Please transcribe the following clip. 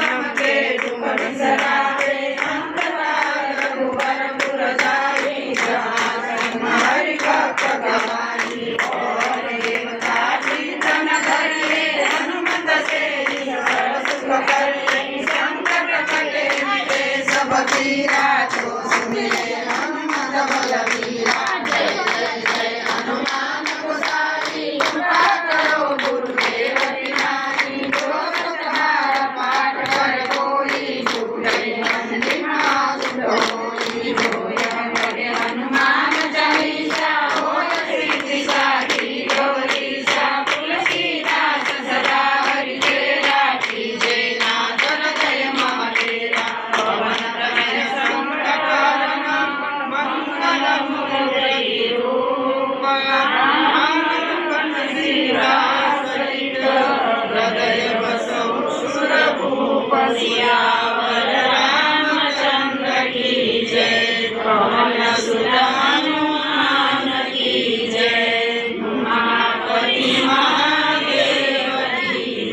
हम के तुम बिसरावे अंतराल रघुवर पुर जाई जहाँ जन्म हरि भक्त गवाई और देवता चिंतन धरिए हनुमत से सुख करिए संकट कटे मिटे सब पीरा जो सुमिरे हनुमत बलवीरा जय जय जय हनुमान गोसाई कृपा करो गुरुदेव की जो सतबार पाठ कर कोई छूटे अंतिम सुध होई होय बड़े हनुमान चालीसा होय सिद्धि साखी गौरीसा तुलसीदास सदा हरि तेरा कीजे नाथन जय महातेरा पवन तनय संकट हरण मंगल मूर्ति रूप हनुमान सिंहासनित हृदय बसहु सुरभूप सिया